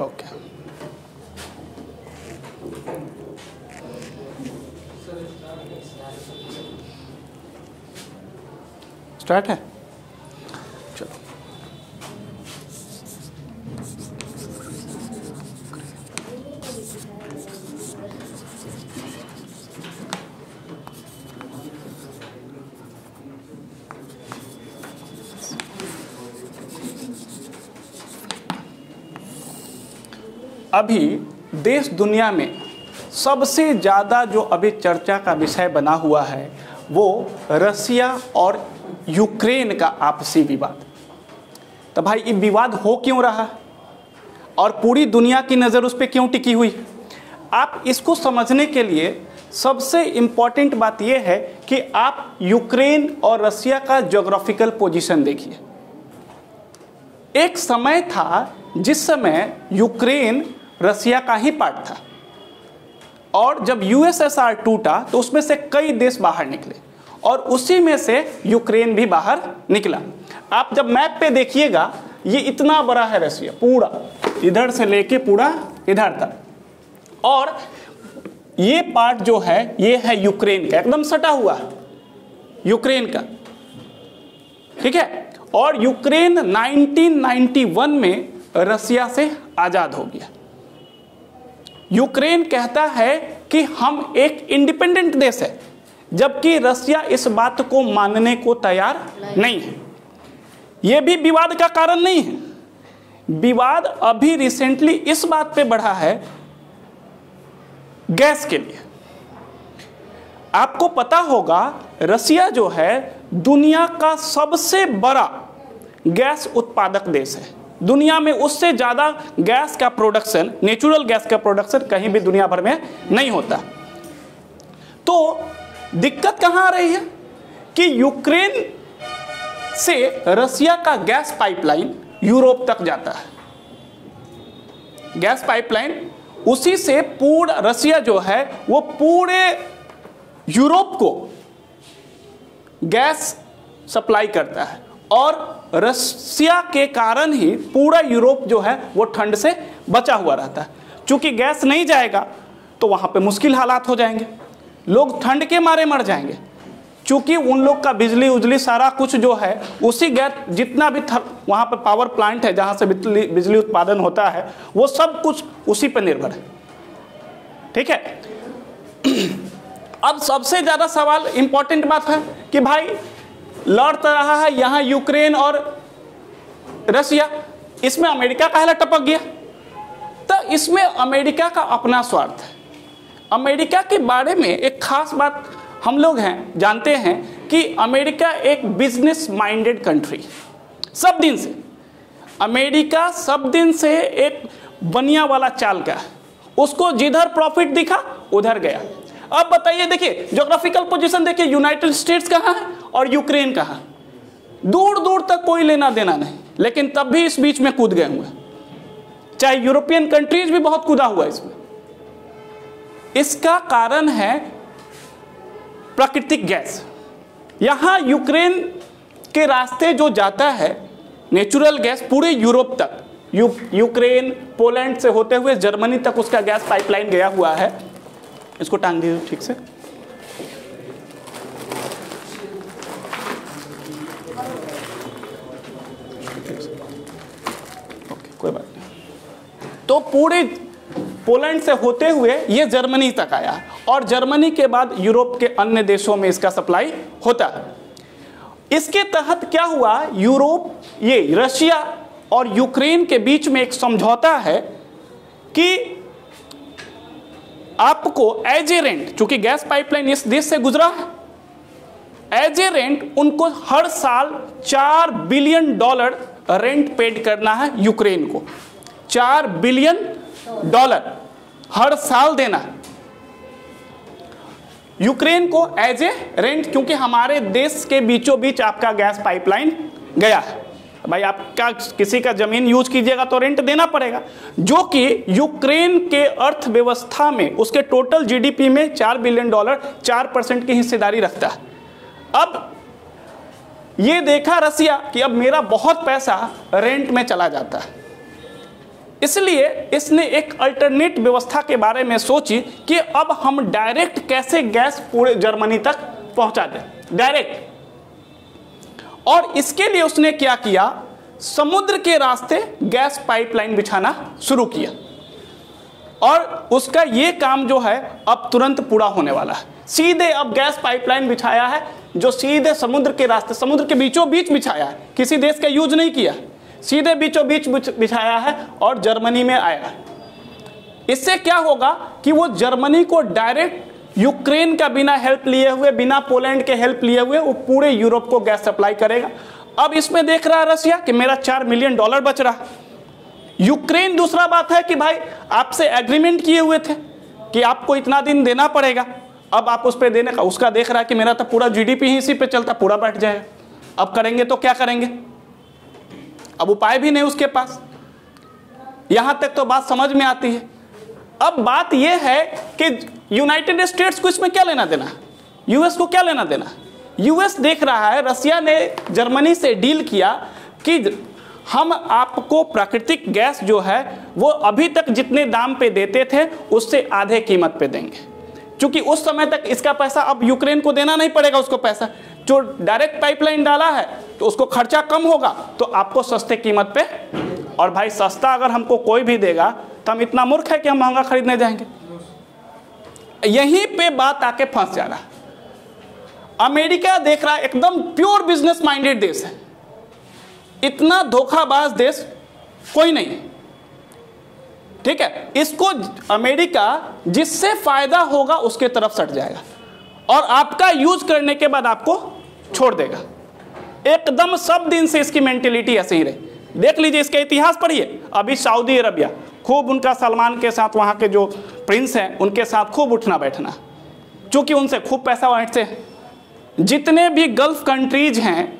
Okay, start है। चलो, अभी देश दुनिया में सबसे ज़्यादा जो अभी चर्चा का विषय बना हुआ है वो रसिया और यूक्रेन का आपसी विवाद। तो भाई ये विवाद हो क्यों रहा और पूरी दुनिया की नज़र उस पर क्यों टिकी हुई? आप इसको समझने के लिए सबसे इम्पॉर्टेंट बात यह है कि आप यूक्रेन और रसिया का ज्योग्राफिकल पोजीशन देखिए। एक समय था जिस समय यूक्रेन रसिया का ही पार्ट था और जब यूएसएसआर टूटा तो उसमें से कई देश बाहर निकले और उसी में से यूक्रेन भी बाहर निकला। आप जब मैप पे देखिएगा ये इतना बड़ा है रसिया, पूरा इधर से लेके पूरा इधर तक, और ये पार्ट जो है ये है यूक्रेन का, एकदम सटा हुआ है यूक्रेन का, ठीक है। और यूक्रेन 1991 में रसिया से आज़ाद हो गया। यूक्रेन कहता है कि हम एक इंडिपेंडेंट देश है, जबकि रसिया इस बात को मानने को तैयार नहीं है। यह भी विवाद का कारण नहीं है। विवाद अभी रिसेंटली इस बात पे बढ़ा है गैस के लिए। आपको पता होगा रसिया जो है दुनिया का सबसे बड़ा गैस उत्पादक देश है। दुनिया में उससे ज़्यादा गैस का प्रोडक्शन, नेचुरल गैस का प्रोडक्शन कहीं भी दुनिया भर में नहीं होता। तो दिक्कत कहाँ आ रही है कि यूक्रेन से रसिया का गैस पाइपलाइन यूरोप तक जाता है। गैस पाइपलाइन उसी से पूरा रसिया जो है वो पूरे यूरोप को गैस सप्लाई करता है और रसिया के कारण ही पूरा यूरोप जो है वो ठंड से बचा हुआ रहता है। चूंकि गैस नहीं जाएगा तो वहाँ पे मुश्किल हालात हो जाएंगे, लोग ठंड के मारे मर जाएंगे। चूंकि उन लोग का बिजली उजली सारा कुछ जो है उसी गैस, जितना भी वहाँ पे पावर प्लांट है जहाँ से बिजली उत्पादन होता है वो सब कुछ उसी पर निर्भर है, ठीक है। अब सबसे ज़्यादा सवाल इम्पोर्टेंट बात है कि भाई लड़ तो रहा है यहाँ यूक्रेन और रसिया, इसमें अमेरिका काहे टपक गया? तो इसमें अमेरिका का अपना स्वार्थ है। अमेरिका के बारे में एक खास बात हम लोग हैं जानते हैं कि अमेरिका एक बिजनेस माइंडेड कंट्री, सब दिन से अमेरिका सब दिन से एक बनिया वाला चाल का है। उसको जिधर प्रॉफिट दिखा उधर गया। अब बताइए, देखिए ज्योग्राफिकल पोजीशन देखिए, यूनाइटेड स्टेट्स कहाँ है और यूक्रेन कहाँ है, दूर दूर तक कोई लेना देना नहीं, लेकिन तब भी इस बीच में कूद गए हुए हैं। चाहे यूरोपियन कंट्रीज भी बहुत कूदा हुआ है इसमें। इसका कारण है प्राकृतिक गैस। यहाँ यूक्रेन के रास्ते जो जाता है नेचुरल गैस पूरे यूरोप तक, यूक्रेन पोलैंड से होते हुए जर्मनी तक उसका गैस पाइपलाइन गया हुआ है। इसको टांग दीजिए ठीक से। ओके, कोई बात नहीं। तो पूरे पोलैंड से होते हुए ये जर्मनी तक आया और जर्मनी के बाद यूरोप के अन्य देशों में इसका सप्लाई होता है। इसके तहत क्या हुआ, यूरोप, ये रशिया और यूक्रेन के बीच में एक समझौता है कि आपको एज ए रेंट, चूंकि गैस पाइपलाइन इस देश से गुजरा है, एज ए रेंट उनको हर साल $4 बिलियन रेंट पेड करना है यूक्रेन को। $4 बिलियन हर साल देना है यूक्रेन को एज ए रेंट, क्योंकि हमारे देश के बीचों बीच आपका गैस पाइपलाइन गया है। भाई आपका किसी का जमीन यूज कीजिएगा तो रेंट देना पड़ेगा, जो कि यूक्रेन के अर्थव्यवस्था में उसके टोटल जीडीपी में $4 बिलियन 4% की हिस्सेदारी रखता है। अब ये देखा रसिया कि अब मेरा बहुत पैसा रेंट में चला जाता है, इसलिए इसने एक अल्टरनेट व्यवस्था के बारे में सोची कि अब हम डायरेक्ट कैसे गैस पूरे जर्मनी तक पहुंचा दें, डायरेक्ट। और इसके लिए उसने क्या किया, समुद्र के रास्ते गैस पाइपलाइन बिछाना शुरू किया। और उसका ये काम जो है अब तुरंत पूरा होने वाला है। सीधे अब गैस पाइपलाइन बिछाया है जो सीधे समुद्र के रास्ते, समुद्र के बीचों बीच बिछाया है, किसी देश का यूज नहीं किया, सीधे बीचों बीच बिछाया है और जर्मनी में आया। इससे क्या होगा कि वो जर्मनी को डायरेक्ट यूक्रेन का बिना हेल्प लिए हुए, बिना पोलैंड के हेल्प लिए हुए वो पूरे यूरोप को गैस सप्लाई करेगा। अब इसमें देख रहा है रसिया कि मेरा $4 मिलियन बच रहा। यूक्रेन दूसरा बात है कि भाई आपसे एग्रीमेंट किए हुए थे कि आपको इतना दिन देना पड़ेगा, अब आप उस पर देने का, उसका देख रहा है कि मेरा तो पूरा जीडीपी ही इसी पे चलता, पूरा बैठ जाएगा। अब करेंगे तो क्या करेंगे, अब उपाय भी नहीं उसके पास। यहां तक तो बात समझ में आती है। अब बात यह है कि यूनाइटेड स्टेट्स को इसमें क्या लेना देना, यूएस को क्या लेना देना। यूएस देख रहा है रसिया ने जर्मनी से डील किया कि हम आपको प्राकृतिक गैस जो है वो अभी तक जितने दाम पे देते थे उससे आधे कीमत पे देंगे, क्योंकि उस समय तक इसका पैसा अब यूक्रेन को देना नहीं पड़ेगा। उसको पैसा जो डायरेक्ट पाइपलाइन डाला है तो उसको खर्चा कम होगा, तो आपको सस्ते कीमत पे। और भाई सस्ता अगर हमको कोई भी देगा तो हम इतना मूर्ख है कि हम महंगा खरीदने जाएंगे। यहीं पे बात आके फंस जा रहा है। अमेरिका देख रहा है एकदम प्योर बिजनेस माइंडेड देश है, इतना धोखाबाज देश कोई नहीं, ठीक है। इसको अमेरिका जिससे फायदा होगा उसके तरफ सट जाएगा और आपका यूज करने के बाद आपको छोड़ देगा। एकदम सब दिन से इसकी मेंटेलिटी ऐसे ही रही। देख लीजिए, इसका इतिहास पढ़िए। अभी सऊदी अरबिया खूब उनका सलमान के साथ, वहाँ के जो प्रिंस हैं उनके साथ खूब उठना बैठना, क्योंकि उनसे खूब पैसा बांटते हैं। जितने भी गल्फ कंट्रीज हैं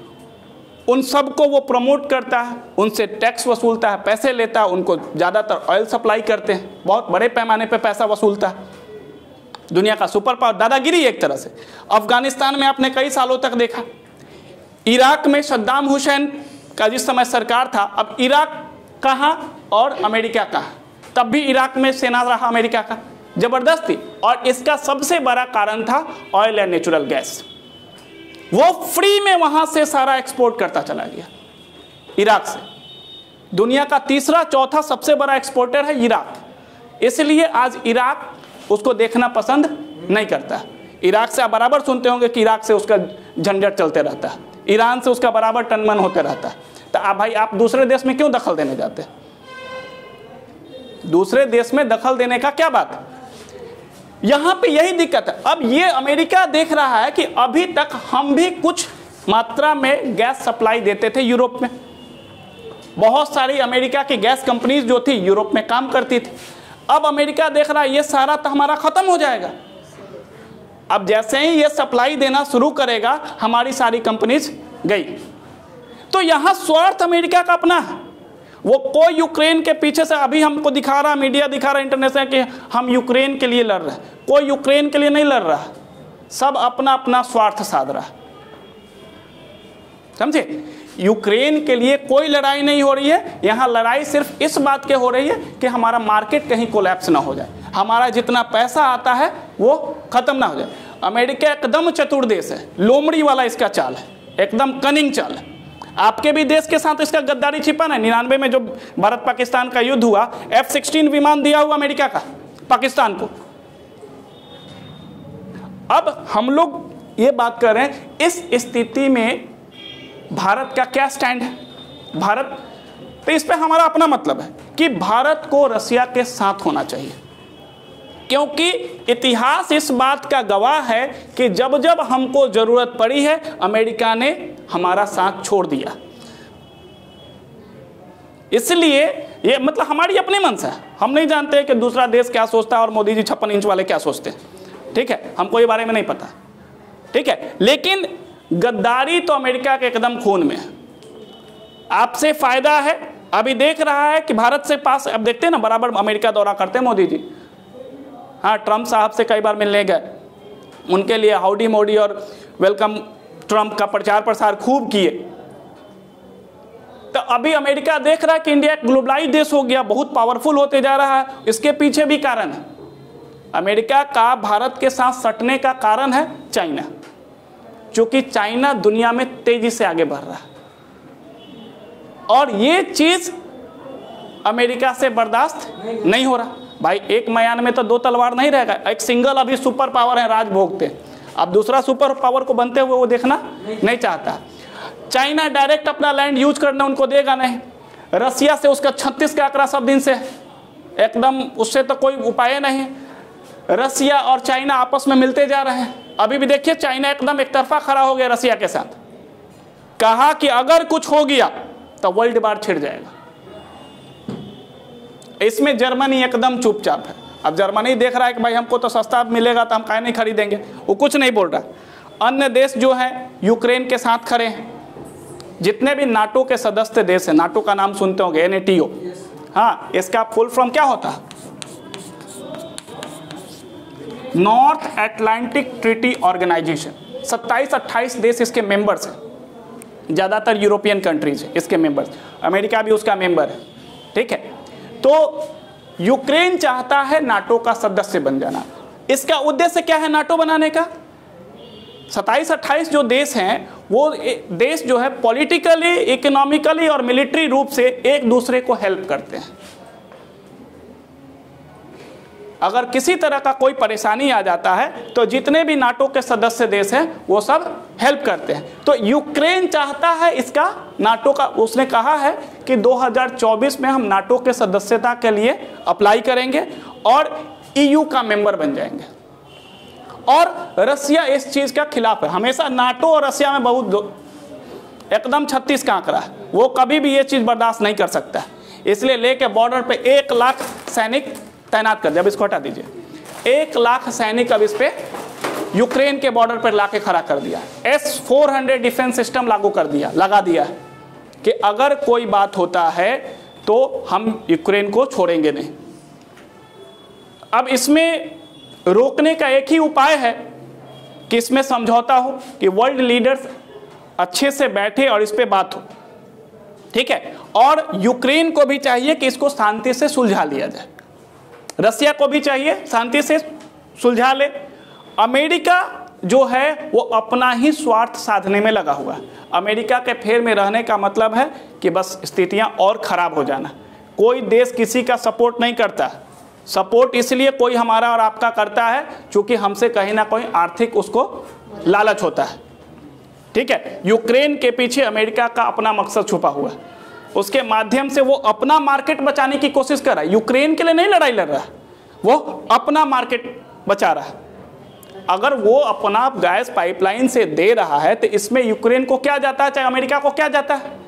उन सबको वो प्रमोट करता है, उनसे टैक्स वसूलता है, पैसे लेता है, उनको ज़्यादातर ऑयल सप्लाई करते हैं, बहुत बड़े पैमाने पे पैसा वसूलता है। दुनिया का सुपर पावर, दादागिरी एक तरह से। अफगानिस्तान में आपने कई सालों तक देखा, इराक में सद्दाम हुसैन का जिस समय सरकार था, अब इराक कहाँ और अमेरिका कहाँ, तब भी इराक में सेना रहा अमेरिका का ज़बरदस्ती। और इसका सबसे बड़ा कारण था ऑयल एंड नेचुरल गैस। वो फ्री में वहां से सारा एक्सपोर्ट करता चला गया इराक से। दुनिया का तीसरा चौथा सबसे बड़ा एक्सपोर्टर है इराक, इसलिए आज इराक उसको देखना पसंद नहीं करता। इराक से आप बराबर सुनते होंगे कि इराक से उसका झंझट चलते रहता है, ईरान से उसका बराबर टनमन होते रहता है। तो आप भाई आप दूसरे देश में क्यों दखल देने जाते हैं? दूसरे देश में दखल देने का क्या बात है? यहां पे यही दिक्कत है। अब ये अमेरिका देख रहा है कि अभी तक हम भी कुछ मात्रा में गैस सप्लाई देते थे यूरोप में, बहुत सारी अमेरिका की गैस कंपनीज जो थी यूरोप में काम करती थी। अब अमेरिका देख रहा है ये सारा तो हमारा खत्म हो जाएगा। अब जैसे ही ये सप्लाई देना शुरू करेगा हमारी सारी कंपनीज गई। तो यहां स्वार्थ अमेरिका का अपना है। वो कोई यूक्रेन के पीछे से अभी हमको दिखा रहा, मीडिया दिखा रहा इंटरनेशनल कि हम यूक्रेन के लिए लड़ रहे हैं, कोई यूक्रेन के लिए नहीं लड़ रहा, सब अपना अपना स्वार्थ साध रहा, समझे। यूक्रेन के लिए कोई लड़ाई नहीं हो रही है, यहाँ लड़ाई सिर्फ इस बात के हो रही है कि हमारा मार्केट कहीं कोलैप्स ना हो जाए, हमारा जितना पैसा आता है वो खत्म ना हो जाए। अमेरिका एकदम चतुर देश है, लोमड़ी वाला इसका चाल है, एकदम कनिंग चाल है। आपके भी देश के साथ इसका गद्दारी छिपा है। 99 में जो भारत पाकिस्तान का युद्ध हुआ, F-16 विमान दिया हुआ अमेरिका का पाकिस्तान को। अब हम लोग ये बात कर रहे हैं, इस स्थिति में भारत का क्या स्टैंड है? भारत तो इस पे हमारा अपना मतलब है कि भारत को रसिया के साथ होना चाहिए, क्योंकि इतिहास इस बात का गवाह है कि जब जब हमको जरूरत पड़ी है अमेरिका ने हमारा साथ छोड़ दिया। इसलिए ये मतलब हमारी अपनी मंशा है, हम नहीं जानते कि दूसरा देश क्या सोचता है और मोदी जी 56 इंच वाले क्या सोचते हैं, ठीक है, हमको ये बारे में नहीं पता, ठीक है। लेकिन गद्दारी तो अमेरिका के एकदम खून में है। आपसे फायदा है, अभी देख रहा है कि भारत से पास, अब देखते हैं ना बराबर अमेरिका दौरा करते हैं मोदी जी। हाँ, ट्रम्प साहब से कई बार मिलने गए, उनके लिए हाउडी मोदी और वेलकम ट्रम्प का प्रचार प्रसार खूब किए। तो अभी अमेरिका देख रहा है कि इंडिया एक ग्लोबलाइज देश हो गया, बहुत पावरफुल होते जा रहा है। इसके पीछे भी कारण है, अमेरिका का भारत के साथ सटने का कारण है चाइना, क्योंकि चाइना दुनिया में तेजी से आगे बढ़ रहा है और ये चीज अमेरिका से बर्दाश्त नहीं हो रहा। भाई एक म्यान में तो दो तलवार नहीं रहेगा, एक सिंगल अभी सुपर पावर है, राज भोगते, अब दूसरा सुपर पावर को बनते हुए वो देखना नहीं चाहता। चाइना डायरेक्ट अपना लैंड यूज करने उनको देगा नहीं, रसिया से उसका 36 का आंकड़ा सब दिन से एकदम, उससे तो कोई उपाय नहीं। रसिया और चाइना आपस में मिलते जा रहे हैं। अभी भी देखिए चाइना एकदम एक तरफा खड़ा हो गया रसिया के साथ, कहा कि अगर कुछ हो गया तो वर्ल्ड वार छिड़ जाएगा। इसमें जर्मनी एकदम चुपचाप है। अब जर्मनी देख रहा है कि भाई हमको तो सस्ता मिलेगा तो हम काहे नहीं खरीदेंगे, वो कुछ नहीं बोल रहा। अन्य देश जो है यूक्रेन के साथ खड़े हैं, जितने भी नाटो के सदस्य देश हैं, नाटो का नाम सुनते होंगे, NATO, हाँ, इसका फुल फॉर्म क्या होता है? North Atlantic treaty organisation. 27-28 देश इसके मेंबर्स हैं, ज़्यादातर यूरोपियन कंट्रीज है इसके मेंबर्स, अमेरिका भी उसका मेंबर है, ठीक है। तो यूक्रेन चाहता है नाटो का सदस्य बन जाना। इसका उद्देश्य क्या है नाटो बनाने का? 27-28 जो देश हैं वो देश जो है पॉलिटिकली, इकोनॉमिकली और मिलिट्री रूप से एक दूसरे को हेल्प करते हैं। अगर किसी तरह का कोई परेशानी आ जाता है तो जितने भी नाटो के सदस्य देश हैं वो सब हेल्प करते हैं। तो यूक्रेन चाहता है इसका नाटो का, उसने कहा है कि 2024 में हम नाटो के सदस्यता के लिए अप्लाई करेंगे और EU का मेंबर बन जाएंगे। और रसिया इस चीज़ का खिलाफ है। हमेशा नाटो और रसिया में बहुत एकदम 36 का आंकड़ा है, वो कभी भी ये चीज़ बर्दाश्त नहीं कर सकता, इसलिए लेके बॉर्डर पे 1 लाख सैनिक तैनात कर दिया। अब इसको हटा दीजिए, 1 लाख सैनिक अब इस पे यूक्रेन के बॉर्डर पर लाके खड़ा कर दिया। S-400 डिफेंस सिस्टम लागू कर दिया, लगा दिया है कि अगर कोई बात होता है तो हम यूक्रेन को छोड़ेंगे नहीं। अब इसमें रोकने का एक ही उपाय है कि इसमें समझौता हो, कि वर्ल्ड लीडर्स अच्छे से बैठे और इस पे बात हो, ठीक है। और यूक्रेन को भी चाहिए कि इसको शांति से सुलझा लिया जाए, रसिया को भी चाहिए शांति से सुलझा ले। अमेरिका जो है वो अपना ही स्वार्थ साधने में लगा हुआ है। अमेरिका के फेर में रहने का मतलब है कि बस स्थितियां और ख़राब हो जाना। कोई देश किसी का सपोर्ट नहीं करता, सपोर्ट इसलिए कोई हमारा और आपका करता है क्योंकि हमसे कहीं ना कहीं आर्थिक उसको लालच होता है, ठीक है। यूक्रेन के पीछे अमेरिका का अपना मकसद छुपा हुआ है, उसके माध्यम से वो अपना मार्केट बचाने की कोशिश कर रहा है। यूक्रेन के लिए नहीं लड़ाई लड़ रहा है, वो अपना मार्केट बचा रहा है। अगर वो अपना गैस पाइपलाइन से दे रहा है तो इसमें यूक्रेन को क्या जाता है, चाहे अमेरिका को क्या जाता है?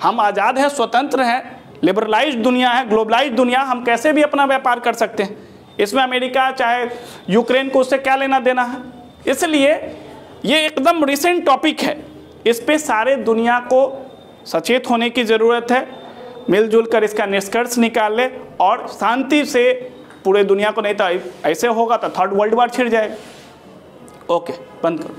हम आज़ाद हैं, स्वतंत्र हैं, लिबरलाइज्ड दुनिया है, ग्लोबलाइज्ड दुनिया, हम कैसे भी अपना व्यापार कर सकते हैं। इसमें अमेरिका चाहे यूक्रेन को उससे क्या लेना देना है? इसलिए ये एकदम रिसेंट टॉपिक है, इस पे सारे दुनिया को सचेत होने की ज़रूरत है। मिलजुल कर इसका निष्कर्ष निकाल ले और शांति से पूरे दुनिया को, नहीं तो ऐसे होगा तो 3rd वर्ल्ड वार छिड़ जाएगा। ओके, बंद करो।